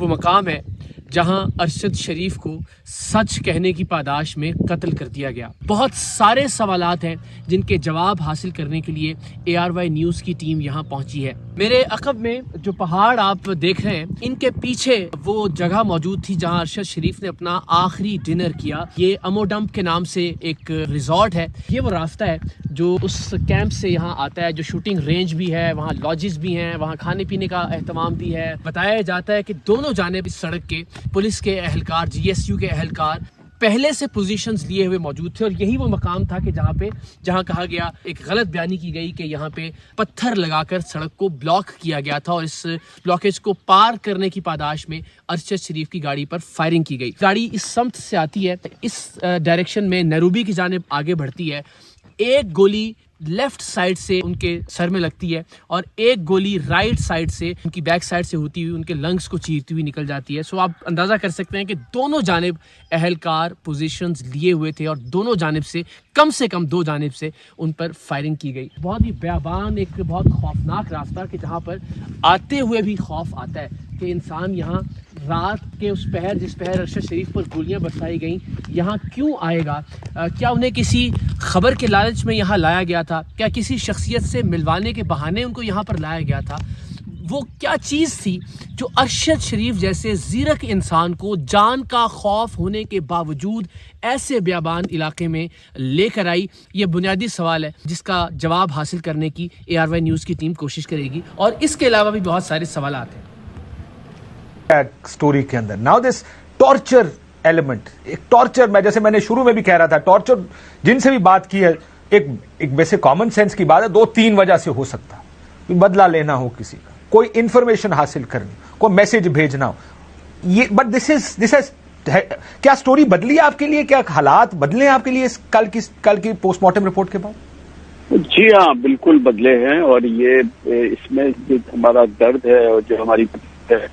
وہ مقام ہے جہاں ارشد شریف کو سچ کہنے کی پاداش میں قتل کر دیا گیا۔ بہت سارے سوالات ہیں جن کے جواب حاصل کرنے کے لیے ARY نیوز کی ٹیم یہاں پہنچی ہے۔ میرے عقب میں جو پہاڑ آپ دیکھ رہے ہیں، ان کے پیچھے وہ جگہ موجود تھی جہاں ارشد شریف نے اپنا آخری ڈنر کیا۔ یہ اموڈمپ کے نام سے ایک ریزورٹ ہے۔ یہ وہ راستہ ہے جو اس کیمپ سے یہاں آتا ہے، جو شوٹنگ رینج بھی ہے، وہاں لاجز بھی ہیں، وہاں کھانے پینے کا اہتمام بھی ہے۔ بتایا جاتا ہے کہ دونوں جانب اس سڑک کے پولیس کے اہلکار، GSU کے اہلکار پہلے سے پوزیشنز لیے ہوئے موجود تھے، اور یہی وہ مقام تھا کہ جہاں کہا گیا، ایک غلط بیانی کی گئی کہ یہاں پہ پتھر لگا کر سڑک کو بلاک کیا گیا تھا، اور اس بلاکیج کو پار کرنے کی پاداش میں ارشد شریف کی گاڑی پر فائرنگ کی گئی۔ گاڑی اس سمت سے آتی ہے، اس ڈائریکشن میں نیروبی کی جانب آگے بڑھتی ہے۔ ایک گولی لیفٹ سائڈ سے ان کے سر میں لگتی ہے، اور ایک گولی رائٹ سائڈ سے ان کی بیک سائڈ سے ہوتی ہوئی ان کے لنگز کو چیرتی ہوئی نکل جاتی ہے۔ سو آپ اندازہ کر سکتے ہیں کہ دونوں جانب اہلکار پوزیشنز لیے ہوئے تھے، اور دونوں جانب سے کم 2 جانب سے ان پر فائرنگ کی گئی۔ بہت ہی بیابان، ایک بہت خوفناک راستہ کہ جہاں پر آتے ہوئے بھی خوف آتا ہے کہ انسان یہاں رات کے اس پہر، جس پہر ارشد شریف پر گولیاں برسائی گئیں، یہاں کیوں آئے گا؟ کیا انہیں کسی خبر کے لالچ میں یہاں لایا گیا تھا؟ کیا کسی شخصیت سے ملوانے کے بہانے ان کو یہاں پر لایا گیا تھا؟ وہ کیا چیز تھی جو ارشد شریف جیسے زیرک انسان کو جان کا خوف ہونے کے باوجود ایسے بیابان علاقے میں لے کر آئی؟ یہ بنیادی سوال ہے جس کا جواب حاصل کرنے کی ARY نیوز کی ٹیم کوشش کرے گی، اور اس کے علاوہ بھی بہت سارے سوالات ہیں سٹوری کے اندر۔ ناؤ دس ٹارچر ایلیمنٹ، ایک ٹارچر، جیسے میں نے شروع میں بھی کہہ رہا تھا، ٹارچر جن سے بھی بات کی ہے، ایک ویسے کامن سینس کی بات ہے، 2-3 وجہ سے ہو سکتا ہے۔ بدلہ لینا ہو کسی کا، کوئی انفارمیشن حاصل کرنی، کوئی میسج بھیجنا ہو، یہ بٹ دس از کیا سٹوری بدلی آپ کے لیے؟ کیا حالات بدلے آپ کے لیے کل کی پوسٹ مارٹم رپورٹ کے بعد؟ جی ہاں، بالکل بدلے ہیں، اور یہ اس میں جو ہمارا درد ہے اور جو ہماری ہے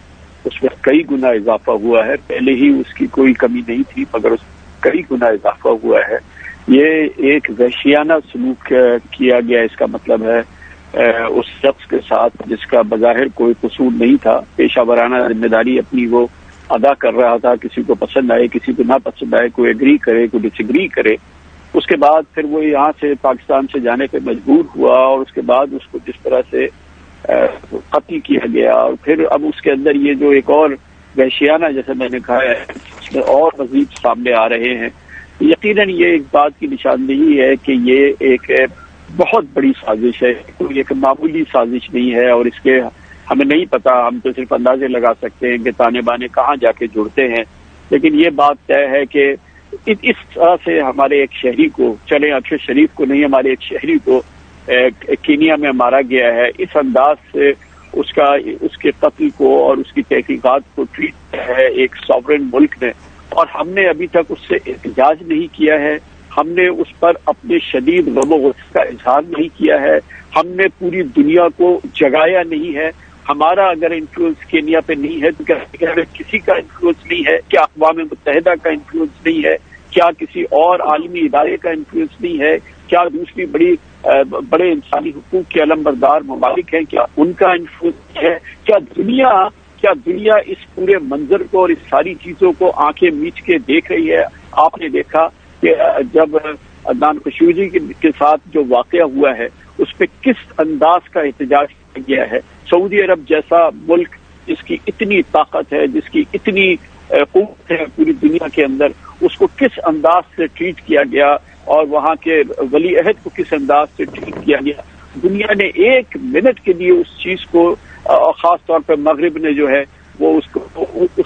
اس میں کئی گنا اضافہ ہوا ہے۔ پہلے ہی اس کی کوئی کمی نہیں تھی، مگر اس کئی گنا اضافہ ہوا ہے۔ یہ ایک وحشیانہ سلوک کیا گیا، اس کا مطلب ہے اس شخص کے ساتھ جس کا بظاہر کوئی قصور نہیں تھا، پیشہ ورانہ ذمہ داری اپنی وہ ادا کر رہا تھا، کسی کو پسند آئے کسی کو نہ پسند آئے، کوئی ایگری کرے کوئی ڈس ایگری کرے۔ اس کے بعد پھر وہ یہاں سے پاکستان سے جانے پہ مجبور ہوا، اور اس کے بعد اس کو جس طرح سے قتل کیا گیا، اور پھر اب اس کے اندر یہ جو ایک اور وحشیانہ، جیسے میں نے کہا ہے، اس میں اور مزید سامنے آ رہے ہیں۔ یقیناً یہ ایک بات کی نشاندہی ہے کہ یہ ایک بہت بڑی سازش ہے، کوئی ایک معمولی سازش نہیں ہے، اور اس کے ہمیں نہیں پتا، ہم تو صرف اندازے لگا سکتے ہیں کہ تانے بانے کہاں جا کے جڑتے ہیں، لیکن یہ بات طے ہے کہ اس طرح سے ہمارے ایک شہری کو، چلے ارشد شریف کو نہیں، ہمارے ایک شہری کو کینیا میں مارا گیا ہے، اس انداز سے اس کے قتل کو اور اس کی تحقیقات کو ٹریٹ کیا ہے ایک ساورن ملک نے، اور ہم نے ابھی تک اس سے احتجاج نہیں کیا ہے، ہم نے اس پر اپنے شدید غم و غصے کا اظہار نہیں کیا ہے، ہم نے پوری دنیا کو جگایا نہیں ہے۔ ہمارا اگر انفلوئنس کینیا پہ نہیں ہے تو کیا کسی کا انفلوئنس نہیں ہے؟ کیا اقوام متحدہ کا انفلوئنس نہیں ہے؟ کیا کسی اور عالمی ادارے کا انفلوئنس نہیں ہے؟ کیا دوسری بڑے انسانی حقوق کے علمبردار ممالک ہیں، کیا ان کا انفلوئنس ہے؟ کیا دنیا اس پورے منظر کو اور اس ساری چیزوں کو آنکھیں میچ کے دیکھ رہی ہے؟ آپ نے دیکھا کہ جب عدنان خشوگی کے ساتھ جو واقعہ ہوا ہے اس پہ کس انداز کا احتجاج کیا گیا ہے۔ سعودی عرب جیسا ملک جس کی اتنی طاقت ہے، جس کی اتنی قوت ہے پوری دنیا کے اندر، اس کو کس انداز سے ٹریٹ کیا گیا، اور وہاں کے ولی عہد کو کس انداز سے ٹریٹ کیا گیا۔ دنیا نے 1 منٹ کے لیے اس چیز کو، خاص طور پہ مغرب نے جو ہے وہ اس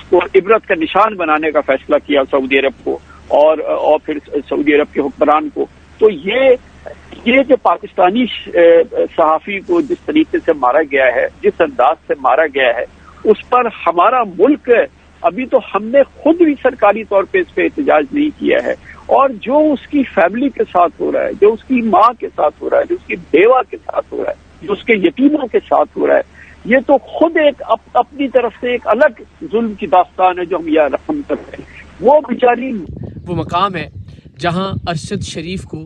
کو عبرت کا نشان بنانے کا فیصلہ کیا سعودی عرب کو، اور پھر سعودی عرب کے حکمران کو۔ تو یہ جو پاکستانی صحافی کو جس طریقے سے مارا گیا ہے، جس انداز سے مارا گیا ہے، اس پر ہمارا ملک ابھی تو ہم نے خود بھی سرکاری طور پہ اس پہ احتجاج نہیں کیا ہے، اور جو اس کی فیملی کے ساتھ ہو رہا ہے، جو اس کی ماں کے ساتھ ہو رہا ہے، جو اس کی بیوہ کے ساتھ ہو رہا ہے، جو اس کے یتیموں کے ساتھ ہو رہا ہے، یہ تو خود ایک اپنی طرف سے ایک الگ ظلم کی داستان ہے جو ہم یہ رقم کرتے ہیں۔ وہ بیچاری وہ مقام ہے جہاں ارشد شریف کو